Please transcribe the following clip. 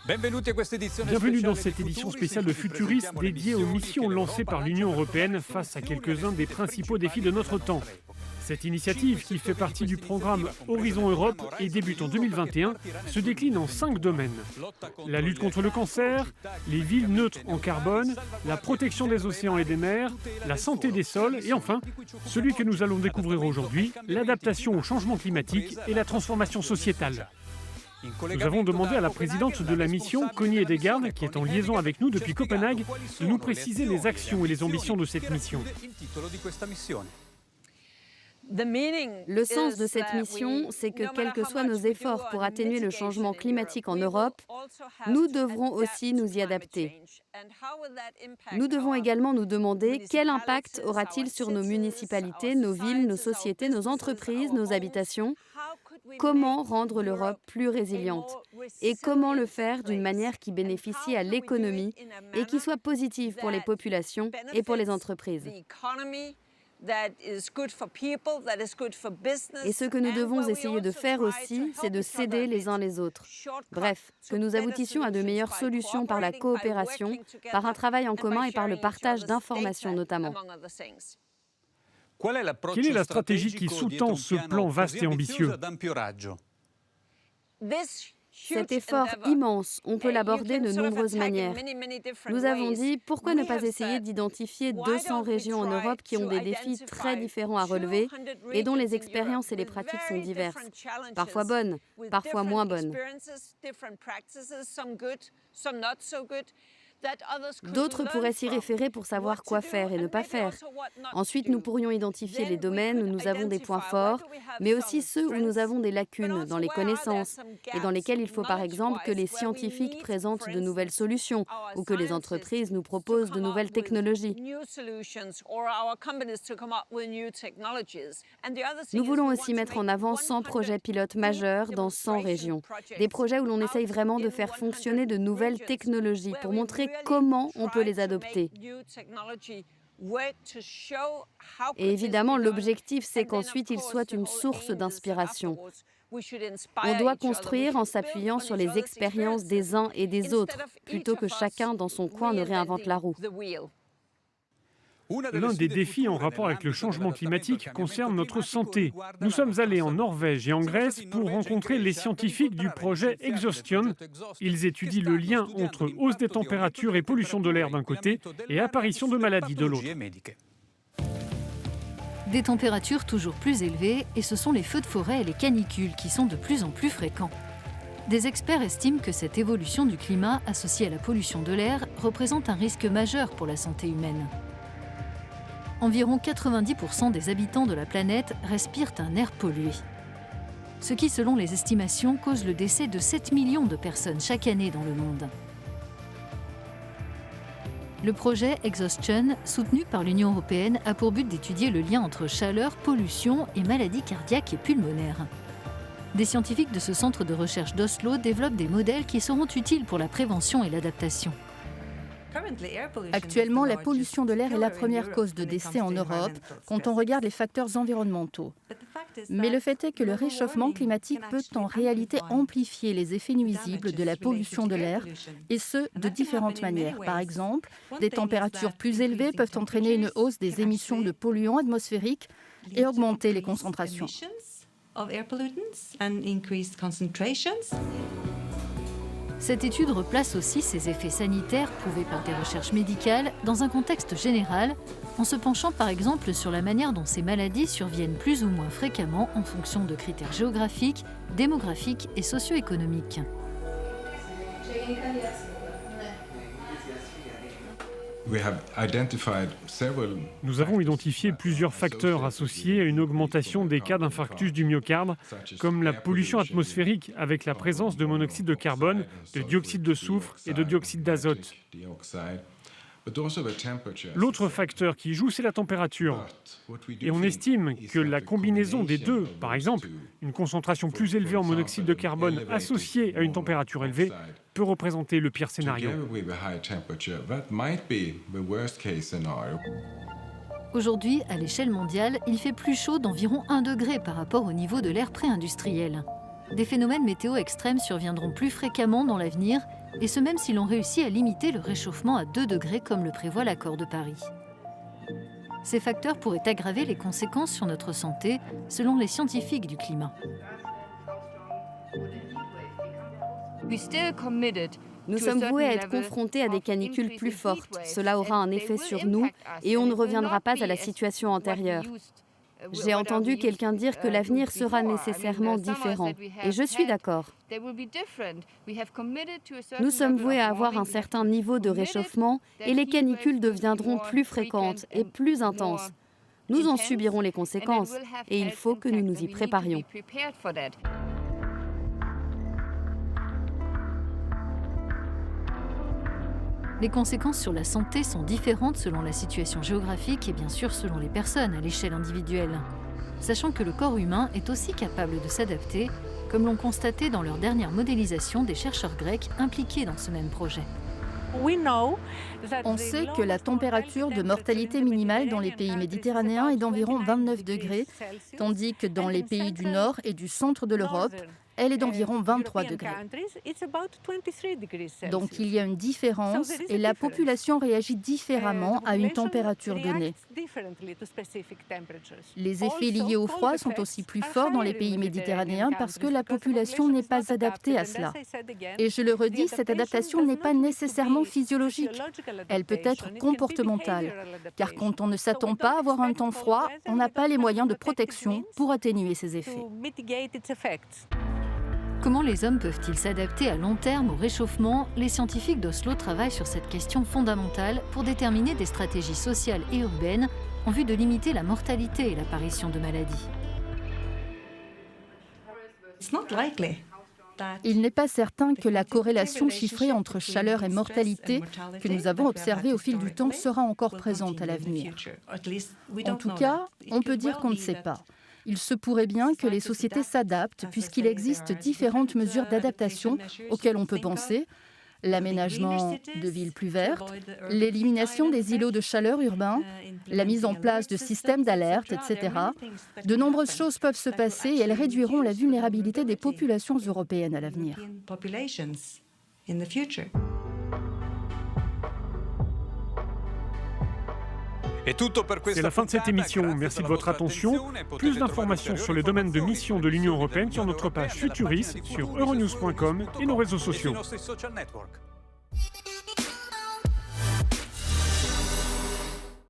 Bienvenue dans cette édition spéciale de Futuriste dédiée aux missions lancées par l'Union européenne face à quelques-uns des principaux défis de notre temps. Cette initiative, qui fait partie du programme Horizon Europe et débute en 2021, se décline en 5 domaines. La lutte contre le cancer, les villes neutres en carbone, la protection des océans et des mers, la santé des sols et enfin, celui que nous allons découvrir aujourd'hui, l'adaptation au changement climatique et la transformation sociétale. Nous avons demandé à la présidente de la mission, Connie Hedegaard, qui est en liaison avec nous depuis Copenhague, de nous préciser les actions et les ambitions de cette mission. Le sens de cette mission, c'est que quels que soient nos efforts pour atténuer le changement climatique en Europe, nous devrons aussi nous y adapter. Nous devons également nous demander quel impact aura-t-il sur nos municipalités, nos villes, nos sociétés, nos entreprises, nos habitations. Comment rendre l'Europe plus résiliente et comment le faire d'une manière qui bénéficie à l'économie et qui soit positive pour les populations et pour les entreprises. Et ce que nous devons essayer de faire aussi, c'est de s'aider les uns les autres. Bref, que nous aboutissions à de meilleures solutions par la coopération, par un travail en commun et par le partage d'informations notamment. Quelle est la stratégie qui sous-tend ce plan vaste et ambitieux ? Cet effort immense, on peut l'aborder de nombreuses manières. Nous avons dit, pourquoi ne pas essayer d'identifier 200 régions en Europe qui ont des défis très différents à relever et dont les expériences et les pratiques sont diverses, parfois bonnes, parfois moins bonnes. D'autres pourraient s'y référer pour savoir quoi faire et ne pas faire. Ensuite, nous pourrions identifier les domaines où nous avons des points forts, mais aussi ceux où nous avons des lacunes dans les connaissances et dans lesquels il faut par exemple que les scientifiques présentent de nouvelles solutions ou que les entreprises nous proposent de nouvelles technologies. Nous voulons aussi mettre en avant 100 projets pilotes majeurs dans 100 régions. Des projets où l'on essaye vraiment de faire fonctionner de nouvelles technologies pour montrer comment on peut les adopter. Et évidemment, l'objectif, c'est qu'ensuite, ils soient une source d'inspiration. On doit construire en s'appuyant sur les expériences des uns et des autres, plutôt que chacun dans son coin ne réinvente la roue. L'un des défis en rapport avec le changement climatique concerne notre santé. Nous sommes allés en Norvège et en Grèce pour rencontrer les scientifiques du projet Exhaustion. Ils étudient le lien entre hausse des températures et pollution de l'air d'un côté et apparition de maladies de l'autre. Des températures toujours plus élevées et ce sont les feux de forêt et les canicules qui sont de plus en plus fréquents. Des experts estiment que cette évolution du climat associée à la pollution de l'air représente un risque majeur pour la santé humaine. Environ 90% des habitants de la planète respirent un air pollué. Ce qui, selon les estimations, cause le décès de 7 millions de personnes chaque année dans le monde. Le projet Exhaustion, soutenu par l'Union européenne, a pour but d'étudier le lien entre chaleur, pollution et maladies cardiaques et pulmonaires. Des scientifiques de ce centre de recherche d'Oslo développent des modèles qui seront utiles pour la prévention et l'adaptation. Actuellement, la pollution de l'air est la première cause de décès en Europe quand on regarde les facteurs environnementaux. Mais le fait est que le réchauffement climatique peut en réalité amplifier les effets nuisibles de la pollution de l'air, et ce, de différentes manières. Par exemple, des températures plus élevées peuvent entraîner une hausse des émissions de polluants atmosphériques et augmenter les concentrations. Cette étude replace aussi ces effets sanitaires prouvés par des recherches médicales dans un contexte général, en se penchant par exemple sur la manière dont ces maladies surviennent plus ou moins fréquemment en fonction de critères géographiques, démographiques et socio-économiques. Nous avons identifié plusieurs facteurs associés à une augmentation des cas d'infarctus du myocarde, comme la pollution atmosphérique avec la présence de monoxyde de carbone, de dioxyde de soufre et de dioxyde d'azote. L'autre facteur qui joue, c'est la température. Et on estime que la combinaison des deux, par exemple, une concentration plus élevée en monoxyde de carbone associée à une température élevée, peut représenter le pire scénario. Aujourd'hui, à l'échelle mondiale, il fait plus chaud d'environ 1 degré par rapport au niveau de l'ère pré-industrielle. Des phénomènes météo extrêmes surviendront plus fréquemment dans l'avenir et ce même si l'on réussit à limiter le réchauffement à 2 degrés comme le prévoit l'accord de Paris. Ces facteurs pourraient aggraver les conséquences sur notre santé, selon les scientifiques du climat. Nous sommes voués à être confrontés à des canicules plus fortes. Cela aura un effet sur nous et on ne reviendra pas à la situation antérieure. J'ai entendu quelqu'un dire que l'avenir sera nécessairement différent, et je suis d'accord. Nous sommes voués à avoir un certain niveau de réchauffement et les canicules deviendront plus fréquentes et plus intenses. Nous en subirons les conséquences et il faut que nous nous y préparions. Les conséquences sur la santé sont différentes selon la situation géographique et bien sûr selon les personnes à l'échelle individuelle. Sachant que le corps humain est aussi capable de s'adapter, comme l'ont constaté dans leur dernière modélisation des chercheurs grecs impliqués dans ce même projet. On sait que la température de mortalité minimale dans les pays méditerranéens est d'environ 29 degrés, tandis que dans les pays du nord et du centre de l'Europe, elle est d'environ 23 degrés. Donc il y a une différence et la population réagit différemment à une température donnée. Les effets liés au froid sont aussi plus forts dans les pays méditerranéens parce que la population n'est pas adaptée à cela. Et je le redis, cette adaptation n'est pas nécessairement physiologique. Elle peut être comportementale, car quand on ne s'attend pas à avoir un temps froid, on n'a pas les moyens de protection pour atténuer ces effets. Comment les hommes peuvent-ils s'adapter à long terme au réchauffement? Les scientifiques d'Oslo travaillent sur cette question fondamentale pour déterminer des stratégies sociales et urbaines en vue de limiter la mortalité et l'apparition de maladies. Il n'est pas certain que la corrélation chiffrée entre chaleur et mortalité que nous avons observée au fil du temps sera encore présente à l'avenir. En tout cas, on peut dire qu'on ne sait pas. Il se pourrait bien que les sociétés s'adaptent puisqu'il existe différentes mesures d'adaptation auxquelles on peut penser. L'aménagement de villes plus vertes, l'élimination des îlots de chaleur urbains, la mise en place de systèmes d'alerte, etc. De nombreuses choses peuvent se passer et elles réduiront la vulnérabilité des populations européennes à l'avenir. C'est la fin de cette émission. Merci de votre attention. Plus d'informations sur le domaine de mission de l'Union européenne sur notre page Futuris, sur euronews.com et nos réseaux sociaux.